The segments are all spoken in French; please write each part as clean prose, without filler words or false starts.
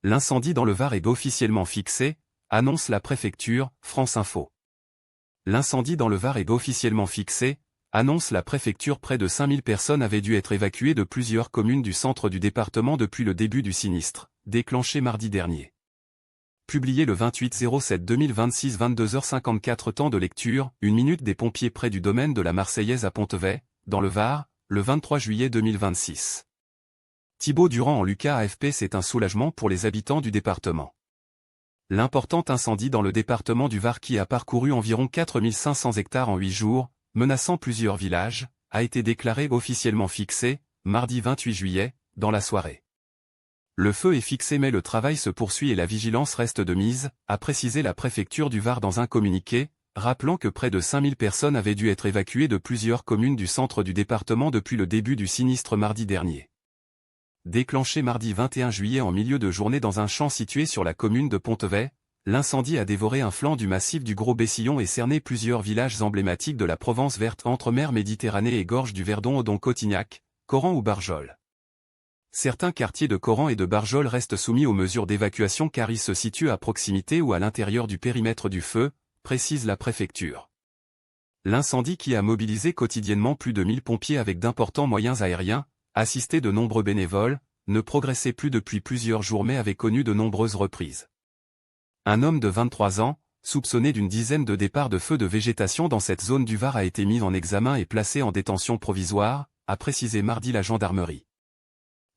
L'incendie dans le Var est officiellement fixé, annonce la préfecture, France Info. L'incendie dans le Var est officiellement fixé, annonce la préfecture. Près de 5000 personnes avaient dû être évacuées de plusieurs communes du centre du département depuis le début du sinistre, déclenché mardi dernier. Publié le 28/07/2026 22h54 temps de lecture, 1 minute des pompiers près du domaine de la Marseillaise à Pontevet, dans le Var, le 23 juillet 2026. Thibaut Durand en Lucas AFP. C'est un soulagement pour les habitants du département. L'important incendie dans le département du Var qui a parcouru environ 4500 hectares en 8 jours, menaçant plusieurs villages, a été déclaré officiellement fixé, mardi 28 juillet, dans la soirée. Le feu est fixé mais le travail se poursuit et la vigilance reste de mise, a précisé la préfecture du Var dans un communiqué, rappelant que près de 5000 personnes avaient dû être évacuées de plusieurs communes du centre du département depuis le début du sinistre mardi dernier. Déclenché mardi 21 juillet en milieu de journée dans un champ situé sur la commune de Pontevet, l'incendie a dévoré un flanc du massif du Gros-Bessillon et cerné plusieurs villages emblématiques de la Provence verte entre mer Méditerranée et gorge du Verdon dont Cotignac, Coran ou Barjol. Certains quartiers de Coran et de Barjol restent soumis aux mesures d'évacuation car ils se situent à proximité ou à l'intérieur du périmètre du feu, précise la préfecture. L'incendie qui a mobilisé quotidiennement plus de 1000 pompiers avec d'importants moyens aériens, assisté de nombreux bénévoles, ne progressait plus depuis plusieurs jours mais avait connu de nombreuses reprises. Un homme de 23 ans, soupçonné d'une dizaine de départs de feux de végétation dans cette zone du Var a été mis en examen et placé en détention provisoire, a précisé mardi la gendarmerie.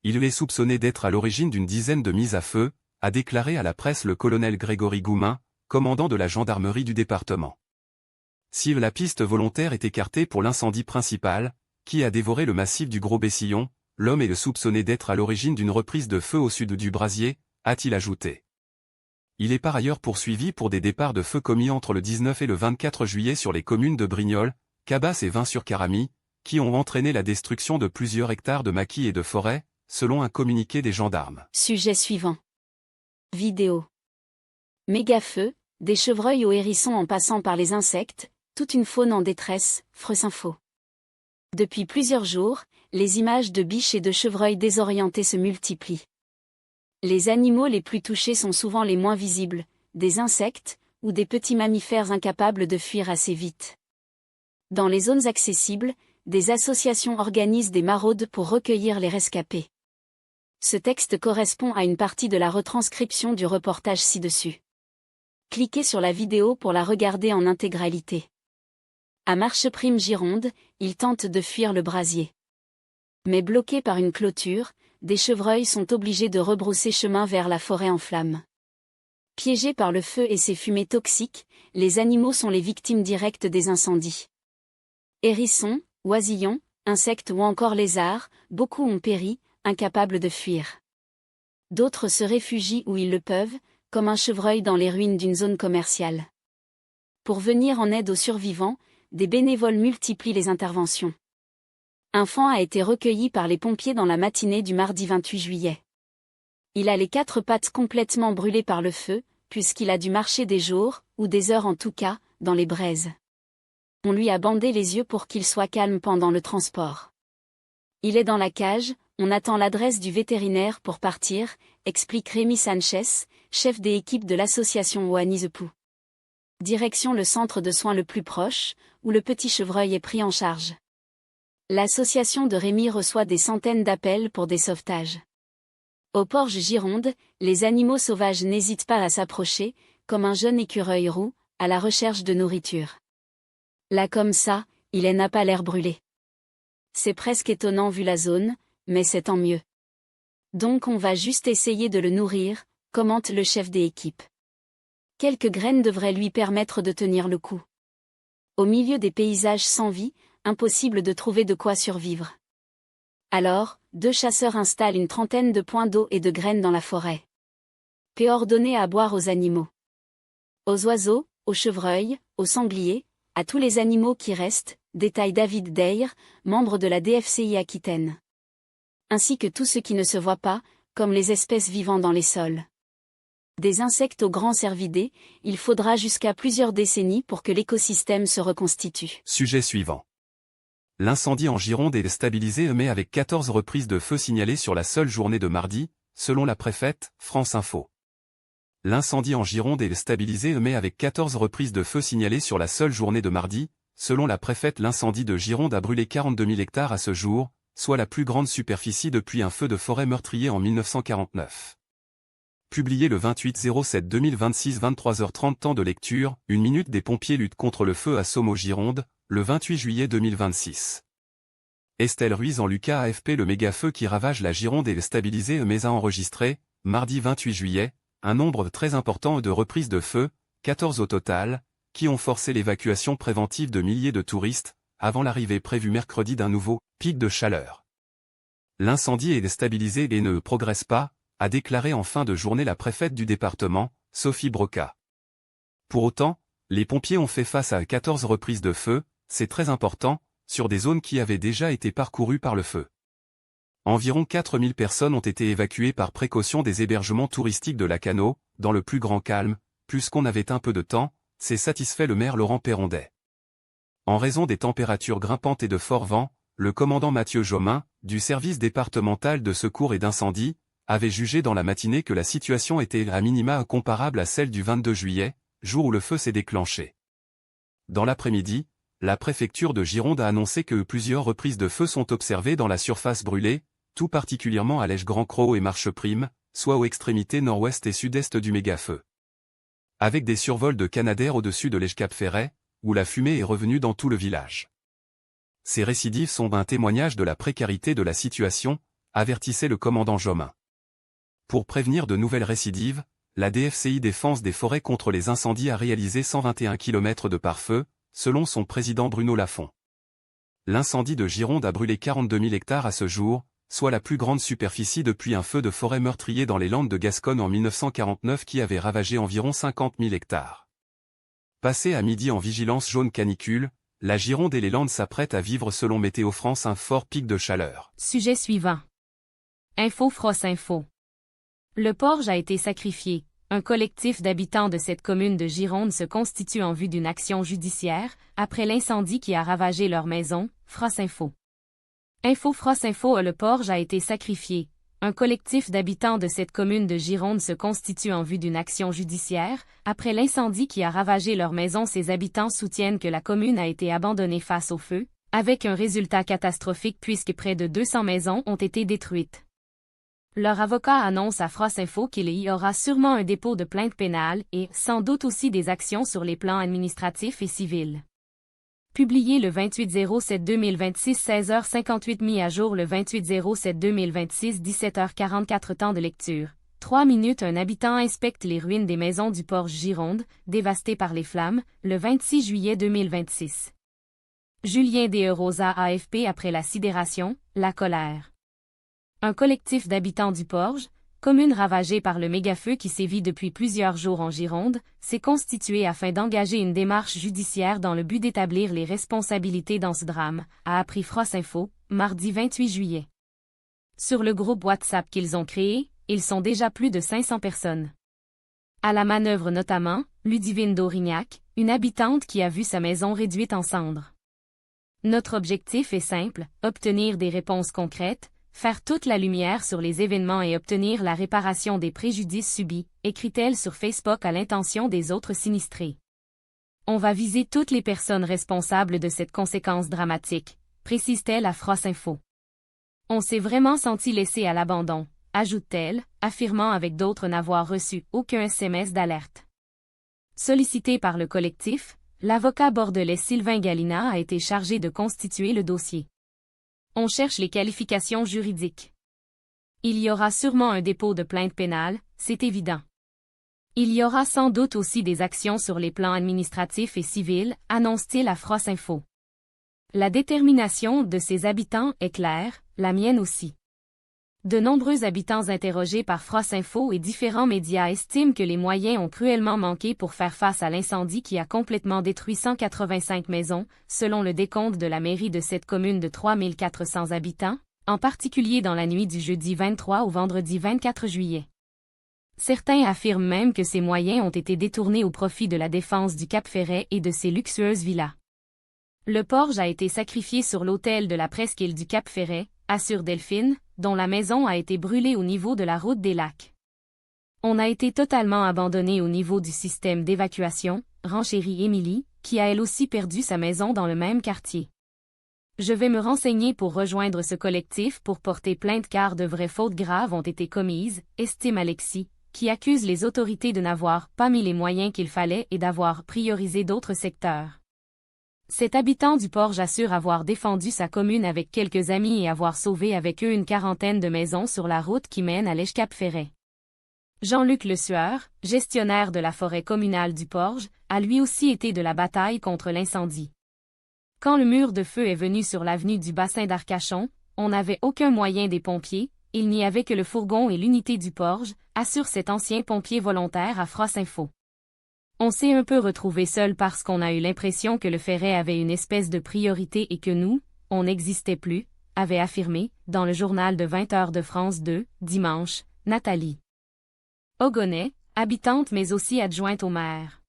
Il est soupçonné d'être à l'origine d'une dizaine de mises à feu, a déclaré à la presse le colonel Grégory Goumin, commandant de la gendarmerie du département. Si la piste volontaire est écartée pour l'incendie principal, qui a dévoré le massif du Gros-Bessillon, l'homme est soupçonné d'être à l'origine d'une reprise de feu au sud du brasier, a-t-il ajouté. Il est par ailleurs poursuivi pour des départs de feu commis entre le 19 et le 24 juillet sur les communes de Brignoles, Cabas et Vins-sur-Caramie, qui ont entraîné la destruction de plusieurs hectares de maquis et de forêts, selon un communiqué des gendarmes. Sujet suivant. Vidéo. Méga-feu, des chevreuils aux hérissons en passant par les insectes, toute une faune en détresse, France Info. Depuis plusieurs jours, les images de biches et de chevreuils désorientés se multiplient. Les animaux les plus touchés sont souvent les moins visibles, des insectes, ou des petits mammifères incapables de fuir assez vite. Dans les zones accessibles, des associations organisent des maraudes pour recueillir les rescapés. Ce texte correspond à une partie de la retranscription du reportage ci-dessus. Cliquez sur la vidéo pour la regarder en intégralité. À Marcheprime Gironde, ils tentent de fuir le brasier. Mais bloqués par une clôture, des chevreuils sont obligés de rebrousser chemin vers la forêt en flammes. Piégés par le feu et ses fumées toxiques, les animaux sont les victimes directes des incendies. Hérissons, oisillons, insectes ou encore lézards, beaucoup ont péri, incapables de fuir. D'autres se réfugient où ils le peuvent, comme un chevreuil dans les ruines d'une zone commerciale. Pour venir en aide aux survivants, des bénévoles multiplient les interventions. Un fan a été recueilli par les pompiers dans la matinée du mardi 28 juillet. Il a les 4 pattes complètement brûlées par le feu, puisqu'il a dû marcher des jours, ou des heures en tout cas, dans les braises. On lui a bandé les yeux pour qu'il soit calme pendant le transport. Il est dans la cage, on attend l'adresse du vétérinaire pour partir, explique Rémi Sanchez, chef des équipes de l'association Oanizepou. Direction le centre de soins le plus proche, où le petit chevreuil est pris en charge. L'association de Rémi reçoit des centaines d'appels pour des sauvetages. Au Porge Gironde, les animaux sauvages n'hésitent pas à s'approcher, comme un jeune écureuil roux, à la recherche de nourriture. Là comme ça, il n'a pas l'air brûlé. C'est presque étonnant vu la zone, mais c'est tant mieux. Donc on va juste essayer de le nourrir, commente le chef des équipes. Quelques graines devraient lui permettre de tenir le coup. Au milieu des paysages sans vie, impossible de trouver de quoi survivre. Alors, 2 chasseurs installent une trentaine de points d'eau et de graines dans la forêt. Puis ordonner à boire aux animaux. Aux oiseaux, aux chevreuils, aux sangliers, à tous les animaux qui restent, détaille David Deyre, membre de la DFCI Aquitaine. Ainsi que tous ceux qui ne se voient pas, comme les espèces vivant dans les sols. Des insectes aux grands cervidés, il faudra jusqu'à plusieurs décennies pour que l'écosystème se reconstitue. Sujet suivant. L'incendie en Gironde est stabilisé mais avec 14 reprises de feu signalées sur la seule journée de mardi, selon la préfète, France Info. L'incendie en Gironde est stabilisé mais avec 14 reprises de feu signalées sur la seule journée de mardi. Selon la préfète, l'incendie de Gironde a brûlé 42 000 hectares à ce jour, soit la plus grande superficie depuis un feu de forêt meurtrier en 1949. Publié le 28/07/2026 23h30 temps de lecture, 1 minute des pompiers luttent contre le feu à Sommeau-Gironde, le 28 juillet 2026. Estelle Ruiz en Lucas AFP. Le méga-feu qui ravage la Gironde est stabilisé mais a enregistré, mardi 28 juillet, un nombre très important de reprises de feu, 14 au total, qui ont forcé l'évacuation préventive de milliers de touristes, avant l'arrivée prévue mercredi d'un nouveau pic de chaleur. L'incendie est stabilisé et ne progresse pas, a déclaré en fin de journée la préfète du département, Sophie Broca. Pour autant, les pompiers ont fait face à 14 reprises de feu, c'est très important, sur des zones qui avaient déjà été parcourues par le feu. Environ 4000 personnes ont été évacuées par précaution des hébergements touristiques de Lacanau, dans le plus grand calme, puisqu'on avait un peu de temps, s'est satisfait le maire Laurent Perrondet. En raison des températures grimpantes et de forts vents, le commandant Mathieu Jomin, du service départemental de secours et d'incendie, avait jugé dans la matinée que la situation était à minima comparable à celle du 22 juillet, jour où le feu s'est déclenché. Dans l'après-midi, la préfecture de Gironde a annoncé que plusieurs reprises de feu sont observées dans la surface brûlée, tout particulièrement à Lège-Grand-Cros et Marcheprime, soit aux extrémités nord-ouest et sud-est du méga-feu. Avec des survols de Canadair au-dessus de Lège-Cap-Ferret, où la fumée est revenue dans tout le village. Ces récidives sont un témoignage de la précarité de la situation, avertissait le commandant Jomin. Pour prévenir de nouvelles récidives, la DFCI Défense des forêts contre les incendies a réalisé 121 km de pare-feu, selon son président Bruno Lafont. L'incendie de Gironde a brûlé 42 000 hectares à ce jour, soit la plus grande superficie depuis un feu de forêt meurtrier dans les Landes de Gascogne en 1949 qui avait ravagé environ 50 000 hectares. Passé à midi en vigilance jaune canicule, la Gironde et les Landes s'apprêtent à vivre selon Météo France un fort pic de chaleur. Sujet suivant. Info France Info. Le Porge a été sacrifié. Un collectif d'habitants de cette commune de Gironde se constitue en vue d'une action judiciaire, après l'incendie qui a ravagé leur maison, France Info. Info France Info. Le Porge a été sacrifié. Un collectif d'habitants de cette commune de Gironde se constitue en vue d'une action judiciaire, après l'incendie qui a ravagé leur maison. Ces habitants soutiennent que la commune a été abandonnée face au feu, avec un résultat catastrophique puisque près de 200 maisons ont été détruites. Leur avocat annonce à France Info qu'il y aura sûrement un dépôt de plainte pénale et, sans doute aussi des actions sur les plans administratifs et civils. Publié le 28/07/2026 16h58 mis à jour le 28/07/2026 17h44 temps de lecture. 3 minutes. Un habitant inspecte les ruines des maisons du Porge Gironde, dévastées par les flammes, le 26 juillet 2026. Julien Desrosa AFP. Après la sidération, la colère. Un collectif d'habitants du Porge, commune ravagée par le méga-feu qui sévit depuis plusieurs jours en Gironde, s'est constitué afin d'engager une démarche judiciaire dans le but d'établir les responsabilités dans ce drame, a appris France Info, mardi 28 juillet. Sur le groupe WhatsApp qu'ils ont créé, ils sont déjà plus de 500 personnes. À la manœuvre notamment, Ludivine d'Aurignac, une habitante qui a vu sa maison réduite en cendres. Notre objectif est simple, obtenir des réponses concrètes, faire toute la lumière sur les événements et obtenir la réparation des préjudices subis, écrit-elle sur Facebook à l'intention des autres sinistrés. On va viser toutes les personnes responsables de cette conséquence dramatique, précise-t-elle à France Info. On s'est vraiment senti laissé à l'abandon, ajoute-t-elle, affirmant avec d'autres n'avoir reçu aucun SMS d'alerte. Sollicité par le collectif, l'avocat bordelais Sylvain Galina a été chargé de constituer le dossier. On cherche les qualifications juridiques. Il y aura sûrement un dépôt de plainte pénale, c'est évident. Il y aura sans doute aussi des actions sur les plans administratifs et civils, annonce-t-il à France Info. La détermination de ses habitants est claire, la mienne aussi. De nombreux habitants interrogés par France Info et différents médias estiment que les moyens ont cruellement manqué pour faire face à l'incendie qui a complètement détruit 185 maisons, selon le décompte de la mairie de cette commune de 3400 habitants, en particulier dans la nuit du jeudi 23 au vendredi 24 juillet. Certains affirment même que ces moyens ont été détournés au profit de la défense du Cap-Ferret et de ses luxueuses villas. Le Porge a été sacrifié sur l'autel de la presqu'île du Cap-Ferret, assure Delphine, dont la maison a été brûlée au niveau de la route des lacs. On a été totalement abandonné au niveau du système d'évacuation, renchérit Émilie, qui a elle aussi perdu sa maison dans le même quartier. Je vais me renseigner pour rejoindre ce collectif pour porter plainte car de vraies fautes graves ont été commises, estime Alexis, qui accuse les autorités de n'avoir pas mis les moyens qu'il fallait et d'avoir priorisé d'autres secteurs. Cet habitant du Porge assure avoir défendu sa commune avec quelques amis et avoir sauvé avec eux une quarantaine de maisons sur la route qui mène à l'Escape-Ferret. Jean-Luc Lesueur, gestionnaire de la forêt communale du Porge, a lui aussi été de la bataille contre l'incendie. Quand le mur de feu est venu sur l'avenue du bassin d'Arcachon, on n'avait aucun moyen des pompiers, il n'y avait que le fourgon et l'unité du Porge, assure cet ancien pompier volontaire à France Info. On s'est un peu retrouvé seul parce qu'on a eu l'impression que le Ferret avait une espèce de priorité et que nous, on n'existait plus, avait affirmé, dans le journal de 20h de France 2, dimanche, Nathalie Ogonnet, habitante mais aussi adjointe au maire.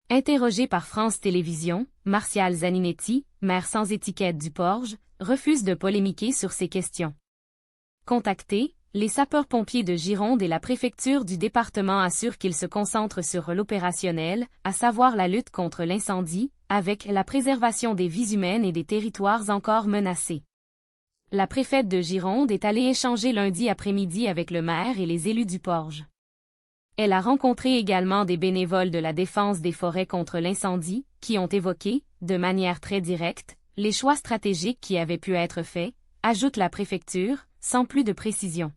Interrogée par France Télévisions, Martial Zaninetti, maire sans étiquette du Porge, refuse de polémiquer sur ces questions. Contactés, les sapeurs-pompiers de Gironde et la préfecture du département assurent qu'ils se concentrent sur l'opérationnel, à savoir la lutte contre l'incendie, avec la préservation des vies humaines et des territoires encore menacés. La préfète de Gironde est allée échanger lundi après-midi avec le maire et les élus du Porge. Elle a rencontré également des bénévoles de la défense des forêts contre l'incendie, qui ont évoqué, de manière très directe, les choix stratégiques qui avaient pu être faits, ajoute la préfecture, sans plus de précision.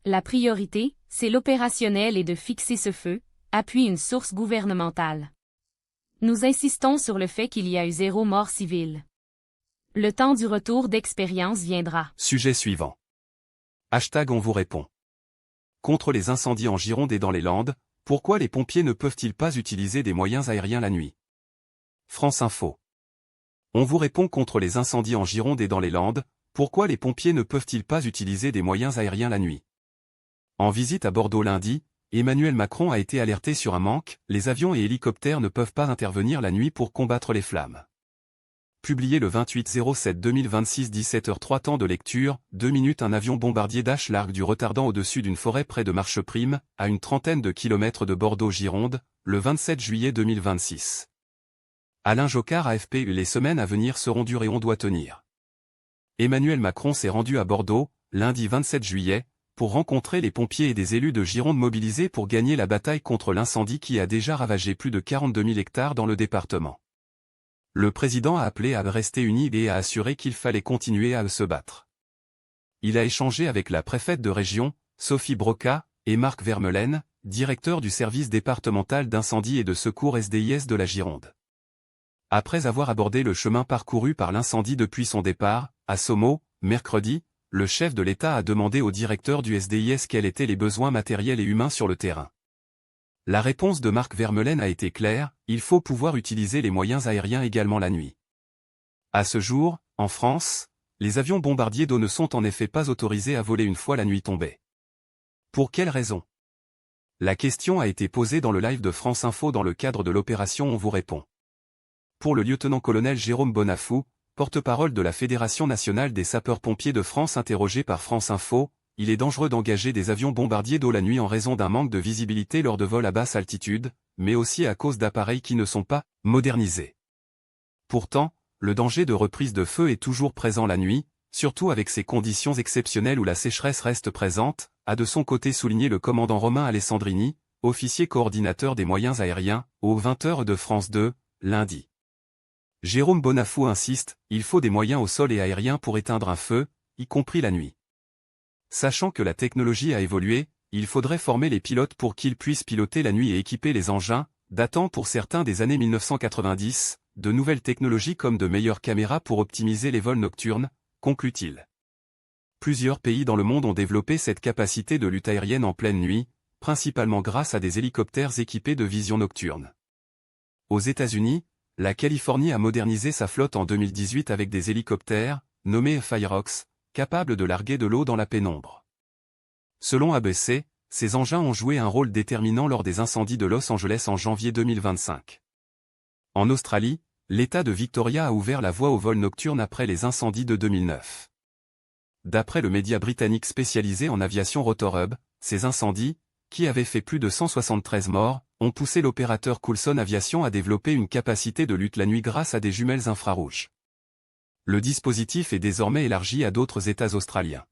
La priorité, c'est l'opérationnel et de fixer ce feu, appuie une source gouvernementale. Nous insistons sur le fait qu'il y a eu 0 mort civile. Le temps du retour d'expérience viendra. Sujet suivant. Hashtag on vous répond. Contre les incendies en Gironde et dans les Landes, pourquoi les pompiers ne peuvent-ils pas utiliser des moyens aériens la nuit? France Info. On vous répond contre les incendies en Gironde et dans les Landes, pourquoi les pompiers ne peuvent-ils pas utiliser des moyens aériens la nuit? En visite à Bordeaux lundi, Emmanuel Macron a été alerté sur un manque, les avions et hélicoptères ne peuvent pas intervenir la nuit pour combattre les flammes. Publié le 28/07/2026 17h03 temps de lecture, 2 minutes un avion bombardier Dash largue du retardant au-dessus d'une forêt près de Marcheprime, à une trentaine de kilomètres de Bordeaux-Gironde, le 27 juillet 2026. Alain Jocard AFP. Les semaines à venir seront dures et on doit tenir. Emmanuel Macron s'est rendu à Bordeaux, lundi 27 juillet, pour rencontrer les pompiers et des élus de Gironde mobilisés pour gagner la bataille contre l'incendie qui a déjà ravagé plus de 42 000 hectares dans le département. Le président a appelé à rester unis et a assuré qu'il fallait continuer à se battre. Il a échangé avec la préfète de région, Sophie Broca, et Marc Vermeulen, directeur du service départemental d'incendie et de secours SDIS de la Gironde. Après avoir abordé le chemin parcouru par l'incendie depuis son départ, à Sommeau, mercredi, le chef de l'État a demandé au directeur du SDIS quels étaient les besoins matériels et humains sur le terrain. La réponse de Marc Vermeulen a été claire, il faut pouvoir utiliser les moyens aériens également la nuit. À ce jour, en France, les avions bombardiers d'eau ne sont en effet pas autorisés à voler une fois la nuit tombée. Pour quelle raison? La question a été posée dans le live de France Info dans le cadre de l'opération On vous répond. Pour le lieutenant-colonel Jérôme Bonafou, porte-parole de la Fédération nationale des sapeurs-pompiers de France interrogé par France Info, il est dangereux d'engager des avions bombardiers d'eau la nuit en raison d'un manque de visibilité lors de vols à basse altitude, mais aussi à cause d'appareils qui ne sont pas modernisés. Pourtant, le danger de reprise de feu est toujours présent la nuit, surtout avec ces conditions exceptionnelles où la sécheresse reste présente, a de son côté souligné le commandant Romain Alessandrini, officier coordinateur des moyens aériens, aux 20h de France 2, lundi. Jérôme Bonafou insiste, il faut des moyens au sol et aérien pour éteindre un feu, y compris la nuit. Sachant que la technologie a évolué, il faudrait former les pilotes pour qu'ils puissent piloter la nuit et équiper les engins, datant pour certains des années 1990, de nouvelles technologies comme de meilleures caméras pour optimiser les vols nocturnes, conclut-il. Plusieurs pays dans le monde ont développé cette capacité de lutte aérienne en pleine nuit, principalement grâce à des hélicoptères équipés de vision nocturne. Aux États-Unis, la Californie a modernisé sa flotte en 2018 avec des hélicoptères, nommés Firefox, capables de larguer de l'eau dans la pénombre. Selon ABC, ces engins ont joué un rôle déterminant lors des incendies de Los Angeles en janvier 2025. En Australie, l'État de Victoria a ouvert la voie au vol nocturne après les incendies de 2009. D'après le média britannique spécialisé en aviation Rotorhub, ces incendies, qui avaient fait plus de 173 morts, ont poussé l'opérateur Coulson Aviation à développer une capacité de lutte la nuit grâce à des jumelles infrarouges. Le dispositif est désormais élargi à d'autres États australiens.